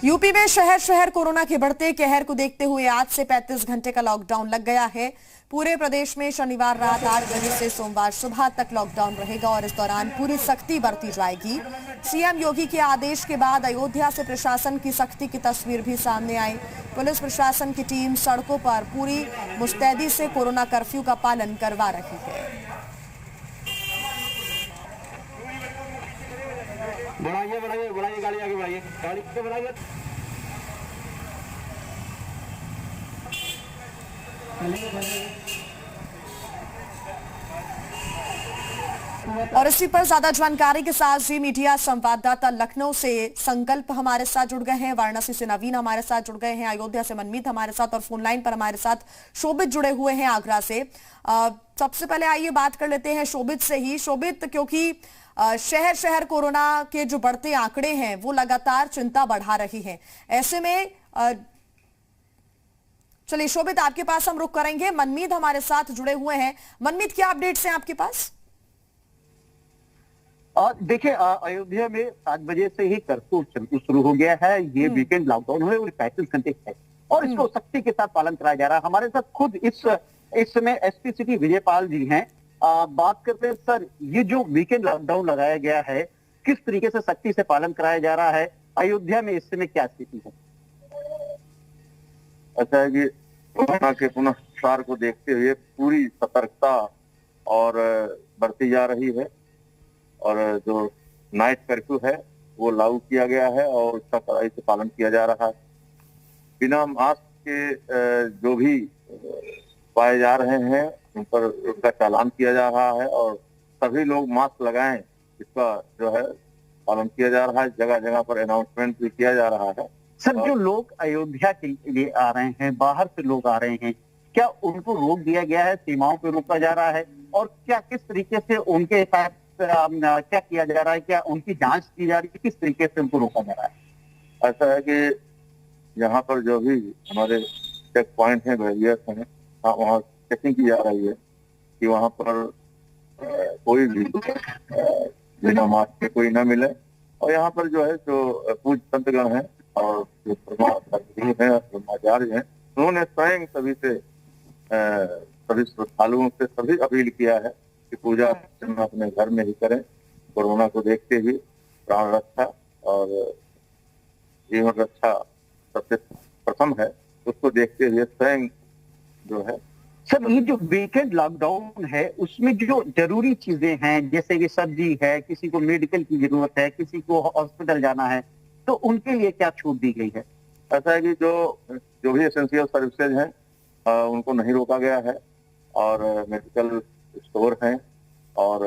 UP में शहर शहर कोरोना के बढ़ते कहर को देखते हुए आज से 35 घंटे का लॉकडाउन लग गया है। पूरे प्रदेश में शनिवार रात 8 बजे से सोमवार सुबह तक लॉकडाउन रहेगा और इस दौरान पूरी सख्ती बरती जाएगी। सीएम योगी के आदेश के बाद अयोध्या से प्रशासन की सख्ती की तस्वीर भी सामने आई। पुलिस प्रशासन की टीम सड़कों पर पूरी मुस्तैदी से कोरोना कर्फ्यू का पालन करवा रही है। बढ़ाइए बढ़ाइए बढ़ाइए, गाड़ी आगे बढ़ाइए, गाड़ी से बढ़ाइए। और इसी पर ज्यादा जानकारी के साथ जी मीडिया संवाददाता लखनऊ से संकल्प हमारे साथ जुड़ गए हैं, वाराणसी से नवीन हमारे साथ जुड़ गए हैं, अयोध्या से मनमीत हमारे साथ और फोन लाइन पर हमारे साथ शोभित जुड़े हुए हैं आगरा से। सबसे पहले आइए बात कर लेते हैं शोभित से ही। शोभित, क्योंकि शहर शहर कोरोना के जो बढ़ते आंकड़े हैं वो लगातार चिंता बढ़ा रही हैं, ऐसे में चलिए शोभित आपके पास हम रुख करेंगे। मनमीत हमारे साथ जुड़े हुए हैं। मनमीत, क्या अपडेट्स हैं आपके पास? देखिए, अयोध्या में 7 बजे से ही कर्फ्यू शुरू हो गया है। ये वीकेंड लॉकडाउन है और 35 घंटे है और इसको सख्ती के साथ पालन कराया जा रहा है। हमारे साथ खुद इस समय एसपी सिटी विजयपाल जी हैं। बात करते हैं सर, ये जो वीकेंड लॉकडाउन लगाया गया है किस तरीके से सख्ती से पालन कराया जा रहा है? अयोध्या में इस समय क्या स्थिति है? अच्छा है कि कोरोना के पुनः को देखते हुए पूरी सतर्कता और बढ़ती जा रही है और जो नाइट कर्फ्यू है वो लागू किया गया है और उसका कड़ाई से पालन किया जा रहा है। बिना मास्क के जो भी पाए जा रहे हैं उन पर उसका चालान किया जा रहा है और सभी लोग मास्क लगाएं इसका जो है पालन किया जा रहा है। जगह जगह पर अनाउंसमेंट भी किया जा रहा है। सर, जो लोग अयोध्या के लिए आ रहे हैं, बाहर से लोग आ रहे हैं, क्या उनको रोक दिया गया है? सीमाओं पर रोका जा रहा है? और क्या किस तरीके से उनके साथ क्या किया जा रहा है? क्या उनकी जांच की जा रही है? किस तरीके से उनको रोका जा रहा है? ऐसा है कि यहाँ पर जो भी हमारे चेक पॉइंट हैं, बैरियर्स हैं, वहाँ चेकिंग की जा रही है कि वहाँ पर कोई भी बिना मास्क के कोई न मिले। और यहाँ पर जो है जो पूज्य संतगण हैं और जो ब्रह्माचार्य हैं उन्होंने स्वयं सभी श्रद्धालुओं से सभी अपील किया है कि पूजा अर्चना अपने घर में ही करें। कोरोना को देखते हुए प्राण रक्षा और जीवन रक्षा सबसे प्रथम है, उसको देखते हुए स्वयं जो है। सर, ये जो वीकेंड लॉकडाउन है उसमें जो जरूरी चीजें हैं, जैसे कि सब्जी है, किसी को मेडिकल की जरूरत है, किसी को हॉस्पिटल जाना है, तो उनके लिए क्या छूट दी गई है? ऐसा है कि जो भी एसेंशियल सर्विसेज हैं उनको नहीं रोका गया है और मेडिकल स्टोर हैं और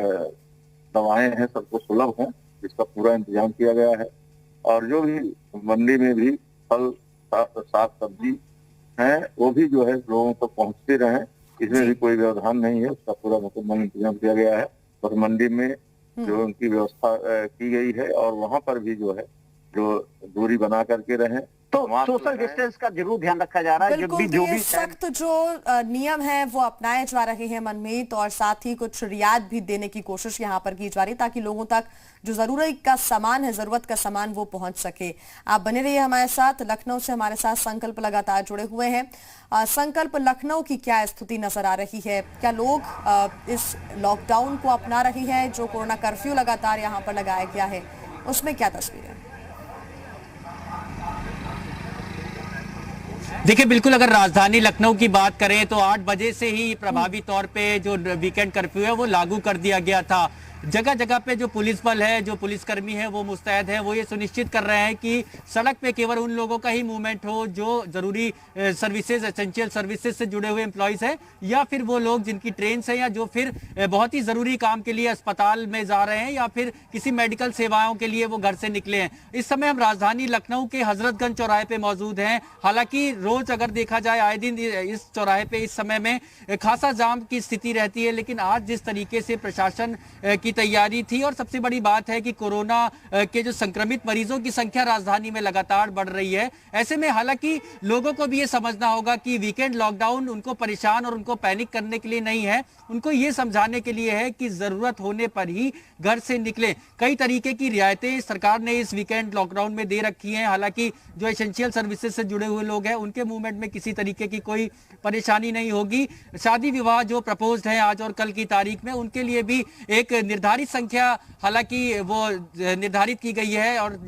दवाएं हैं, सबको सुलभ हैं, इसका पूरा इंतजाम किया गया है। और जो भी मंडी में भी फल साग सब्जी हैं वो भी जो है लोगों को पहुंचते रहें, इसमें भी कोई व्यवधान नहीं है, उसका पूरा मुकम्मल इंतजाम किया गया है। और मंडी में जो उनकी व्यवस्था की गई है और वहां पर भी जो है जो दूरी बना करके रहें। तो सोशल डिस्टेंस का जरूर ध्यान रखा जा रहा है। बिल्कुल, जो भी सख्त जो नियम है वो अपनाए जा रहे हैं मनमीत, और साथ ही कुछ रियायत भी देने की कोशिश यहाँ पर की जा रही ताकि लोगों तक जो जरूरत का सामान है, जरूरत का सामान वो पहुंच सके। आप बने रहिए हमारे साथ। लखनऊ से हमारे साथ संकल्प लगातार जुड़े हुए हैं। संकल्प, लखनऊ की क्या स्थिति नजर आ रही है? क्या लोग इस लॉकडाउन को अपना रही है? जो कोरोना कर्फ्यू लगातार यहाँ पर लगाया गया है उसमें क्या तस्वीर है? देखिए, बिल्कुल अगर राजधानी लखनऊ की बात करें तो 8 बजे से ही प्रभावी तौर पे जो वीकेंड कर्फ्यू है वो लागू कर दिया गया था। जगह जगह पे जो पुलिस बल है, जो पुलिसकर्मी है वो मुस्तैद है, वो ये सुनिश्चित कर रहे हैं कि सड़क पे केवल उन लोगों का ही मूवमेंट हो जो जरूरी सर्विसेज, एसेंशियल सर्विसेज से जुड़े हुए एम्प्लॉयज हैं या फिर वो लोग जिनकी ट्रेन है या जो फिर बहुत ही जरूरी काम के लिए अस्पताल में जा रहे हैं या फिर किसी मेडिकल सेवाओं के लिए वो घर से निकले हैं। इस समय हम राजधानी लखनऊ के हजरतगंज चौराहे पे मौजूद हैं। हालांकि रोज अगर देखा जाए आए दिन इस चौराहे पे इस समय में खासा जाम की स्थिति रहती है, लेकिन आज जिस तरीके से प्रशासन की की तैयारी थी। और सबसे बड़ी बात है कि कोरोना के जो संक्रमित मरीजों की संख्या राजधानी में लगातार बढ़ रही है। ऐसे में हालांकि लोगों को भी ये समझना होगा कि वीकेंड लॉकडाउन उनको परेशान और उनको पैनिक करने के लिए नहीं है, उनको ये समझाने के लिए है कि जरूरत होने पर ही घर से निकलें। कई तरीके की रियायतें सरकार ने इस वीकेंड लॉकडाउन में दे रखी हैं। हालांकि जो एसेंशियल सर्विसेज से जुड़े हुए लोग हैं उनके मूवमेंट में किसी तरीके की कोई परेशानी नहीं होगी। शादी विवाह जो प्रपोज्ड है आज और कल की तारीख में, उनके लिए भी एक निर्धारित संख्या हालांकि वो निर्धारित की गई है। और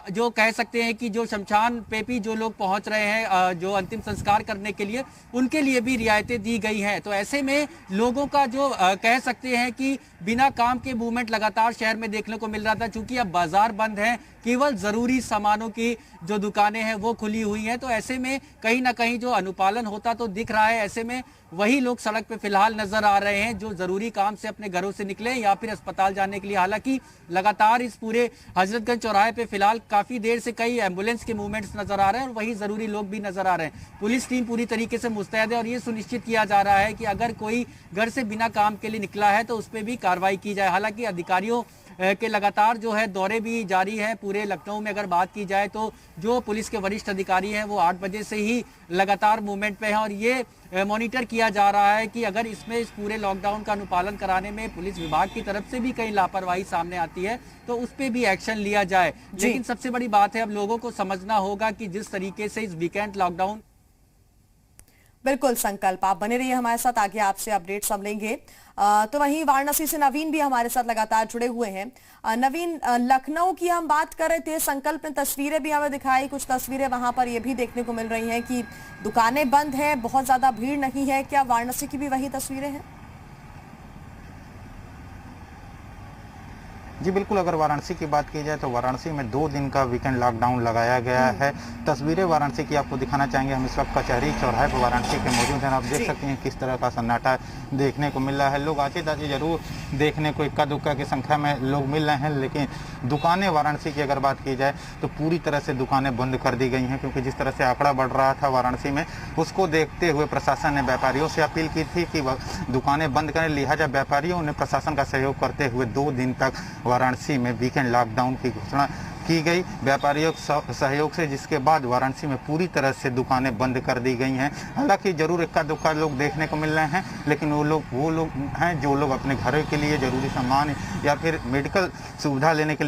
जो कह सकते हैं कि जो शमशान पे भी जो लोग पहुंच रहे हैं जो अंतिम संस्कार करने के लिए, उनके लिए भी रियायतें दी गई हैं। तो ऐसे में लोगों का जो कह सकते हैं कि बिना काम के मूवमेंट लगातार शहर में देखने को मिल रहा था। चूंकि अब बाजार बंद है, केवल जरूरी सामानों की जो दुकानें हैं वो खुली हुई हैं, तो ऐसे में कहीं ना कहीं जो अनुपालन होता तो दिख रहा है। ऐसे में वही लोग सड़क पे फिलहाल नजर आ रहे हैं जो जरूरी काम से अपने घरों से निकले या फिर अस्पताल जाने के लिए। हालांकि लगातार इस पूरे हजरतगंज चौराहे पे फिलहाल काफी देर से कई एम्बुलेंस के मूवमेंट्स नजर आ रहे हैं और वही जरूरी लोग भी नजर आ रहे हैं। पुलिस टीम पूरी तरीके से मुस्तैद है और ये सुनिश्चित किया जा रहा है कि अगर कोई घर से बिना काम के लिए निकला है तो उस पर भी कार्रवाई की जाए। हालांकि अधिकारियों के लगातार जो है दौरे भी जारी है। पूरे लखनऊ में अगर बात की जाए तो जो पुलिस के वरिष्ठ अधिकारी हैं वो 8 बजे से ही लगातार मूवमेंट पे हैं और ये मॉनिटर किया जा रहा है कि अगर इसमें इस पूरे लॉकडाउन का अनुपालन कराने में पुलिस विभाग की तरफ से भी कहीं लापरवाही सामने आती है तो उस पर भी एक्शन लिया जाए। लेकिन सबसे बड़ी बात है अब लोगों को समझना होगा कि जिस तरीके से इस वीकेंड लॉकडाउन। बिल्कुल संकल्प, आप बने रहिए हमारे साथ, आगे आपसे अपडेट्स हम लेंगे। तो वहीं वाराणसी से नवीन भी हमारे साथ लगातार जुड़े हुए हैं। नवीन, लखनऊ की हम बात कर रहे थे, संकल्प में तस्वीरें भी हमें दिखाई, कुछ तस्वीरें वहां पर ये भी देखने को मिल रही हैं कि दुकानें बंद हैं, बहुत ज्यादा भीड़ नहीं है। क्या वाराणसी की भी वही तस्वीरें हैं? जी बिल्कुल, अगर वाराणसी की बात की जाए तो वाराणसी में 2 दिन का वीकेंड लॉकडाउन लगाया गया है। तस्वीरें वाराणसी की आपको दिखाना चाहेंगे। हम इस वक्त कचहरी चौराहे पर वाराणसी के मौजूद हैं। आप देख सकते हैं किस तरह का सन्नाटा देखने को मिल रहा है। लोग आते जाते जरूर देखने को इक्का दुक्का की संख्या में लोग मिल रहे हैं, लेकिन दुकानें वाराणसी की अगर बात की जाए तो पूरी तरह से दुकानें बंद कर दी गई हैं, क्योंकि जिस तरह से आंकड़ा बढ़ रहा था वाराणसी में, उसको देखते हुए प्रशासन ने व्यापारियों से अपील की थी कि दुकानें बंद करें। लिहाजा व्यापारियों ने प्रशासन का सहयोग करते हुए 2 दिन तक वाराणसी में वीकेंड लॉकडाउन की घोषणा की गई व्यापारियों सहयोग से, जिसके बाद वाराणसी में पूरी तरह से दुकानें बंद कर दी गई हैं। हालांकि जरूर इक्का दुक्का लोग देखने को मिल रहे हैं, लेकिन वो लोग हैं जो लोग अपने घरों के लिए जरूरी सामान या फिर मेडिकल सुविधा लेने के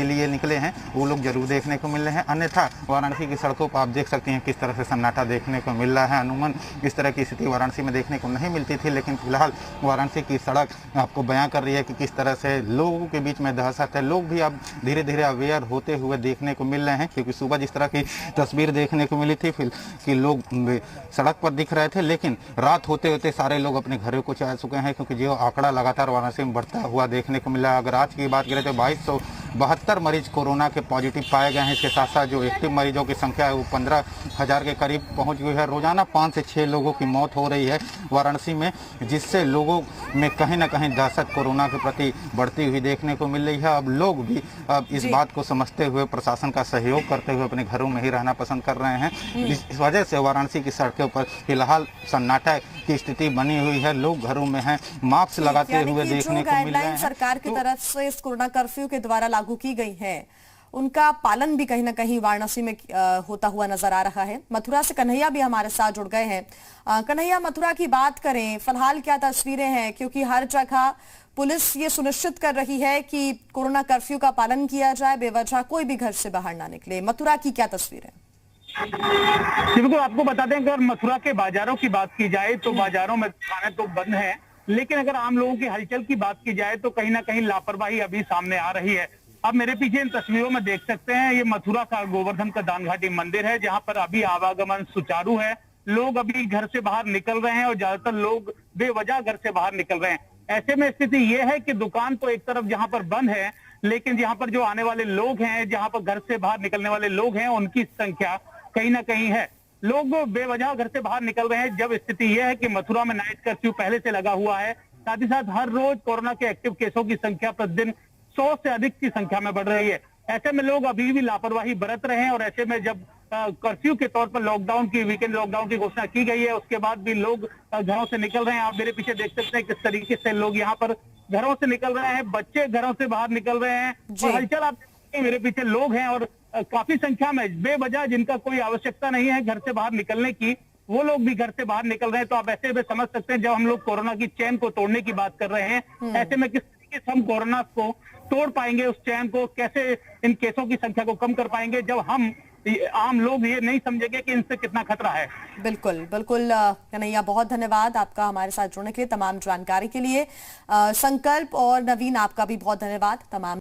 लिए निकले हैं, वो लोग जरूर देखने को मिल रहे हैं। अन्यथा वाराणसी की सड़कों पर आप देख सकते हैं किस तरह से सन्नाटा देखने को मिल रहा है। अमूमन इस तरह की स्थिति वाराणसी में देखने को नहीं मिलती थी, लेकिन फिलहाल वाराणसी की सड़क आपको बयां कर रही है कि किस तरह से लोगों के बीच में दहशत है। लोग भी अब धीरे धीरे अवेयर होते हुए देखने को मिल रहे हैं, क्योंकि सुबह जिस तरह की तस्वीर देखने को मिली थी फिर कि लोग सड़क पर दिख रहे थे, लेकिन रात होते होते सारे लोग अपने घरों को जा चुके हैं, क्योंकि जो आंकड़ा लगातार वाराणसी में बढ़ता हुआ देखने को मिला। अगर आज की बात करें तो 2272 मरीज कोरोना के पॉजिटिव पाए गए हैं। इसके साथ साथ जो एक्टिव मरीजों की संख्या है वो 15,000 के करीब पहुंच गई है। रोजाना 5 से 6 लोगों की मौत हो रही है वाराणसी में, जिससे लोगों में कहीं ना कहीं दहशत कोरोना के प्रति बढ़ती हुई देखने को मिल रही है। अब लोग भी इस बात को समझते हुए प्रशासन का सहयोग करते हुए अपने घरों में ही रहना पसंद कर रहे हैं। इस वजह से वाराणसी की सड़कों पर फिलहाल सन्नाटा की स्थिति बनी हुई है। लोग घरों में हैं, मास्क लगाते हुए देखने को मिल रहे हैं। सरकार की तरफ से इस कोरोना कर्फ्यू के द्वारा लागू की गई है, उनका पालन भी कहीं ना कहीं वाराणसी में होता हुआ नजर आ रहा है। मथुरा से कन्हैया भी हमारे साथ जुड़ गए हैं। कन्हैया, मथुरा की बात करें, फिलहाल क्या तस्वीरें हैं? क्योंकि हर जगह पुलिस ये सुनिश्चित कर रही है कि कोरोना कर्फ्यू का पालन किया जाए, बेवजह कोई भी घर से बाहर ना निकले। मथुरा की क्या तस्वीर है? बिल्कुल, आपको बता दें अगर मथुरा के बाजारों की बात की जाए तो बाजारों में दुकानें तो बंद हैं, लेकिन अगर आम लोगों की हलचल की बात की जाए तो कहीं ना कहीं लापरवाही अभी सामने आ रही है। अब मेरे पीछे इन तस्वीरों में देख सकते हैं, ये मथुरा का गोवर्धन का दानघाटी मंदिर है, जहां पर अभी आवागमन सुचारू है। लोग अभी घर से बाहर निकल रहे हैं और ज्यादातर लोग बेवजह घर से बाहर निकल रहे हैं। ऐसे में स्थिति ये है कि दुकान तो एक तरफ जहां पर बंद है, लेकिन जहां पर जो आने वाले लोग हैं, जहां पर घर से बाहर निकलने वाले लोग हैं, उनकी संख्या कहीं ना कहीं है। लोग बेवजह घर से बाहर निकल रहे हैं। जब स्थिति यह है कि मथुरा में नाइट कर्फ्यू पहले से लगा हुआ है, साथ ही साथ हर रोज कोरोना के एक्टिव केसों की संख्या प्रतिदिन 100 से अधिक की संख्या में बढ़ रही है। ऐसे में लोग अभी भी लापरवाही बरत रहे हैं और ऐसे में जब कर्फ्यू के तौर पर लॉकडाउन की वीकेंड लॉकडाउन की घोषणा की गई है, उसके बाद भी लोग घरों से निकल रहे हैं। आप मेरे पीछे देख सकते हैं किस तरीके से लोग यहाँ पर घरों से निकल रहे हैं, बच्चे घरों से बाहर निकल रहे हैं जी। और हलचल आप देखते हैं, मेरे पीछे लोग हैं और काफी संख्या में बेवजह जिनका कोई आवश्यकता नहीं है घर से बाहर निकलने की, वो लोग भी घर से बाहर निकल रहे हैं। तो आप ऐसे में समझ सकते हैं, जब हम लोग कोरोना की चेन को तोड़ने की बात कर रहे हैं, ऐसे में किस तरीके से हम कोरोना को तोड़ पाएंगे, उस चैन को कैसे, इन केसों की संख्या को कम कर पाएंगे, जब हम आम लोग ये नहीं समझेंगे कि इनसे कितना खतरा है। बिल्कुल बिल्कुल कन्हैया, बहुत धन्यवाद आपका हमारे साथ जुड़ने के लिए, तमाम जानकारी के लिए। संकल्प और नवीन, आपका भी बहुत धन्यवाद तमाम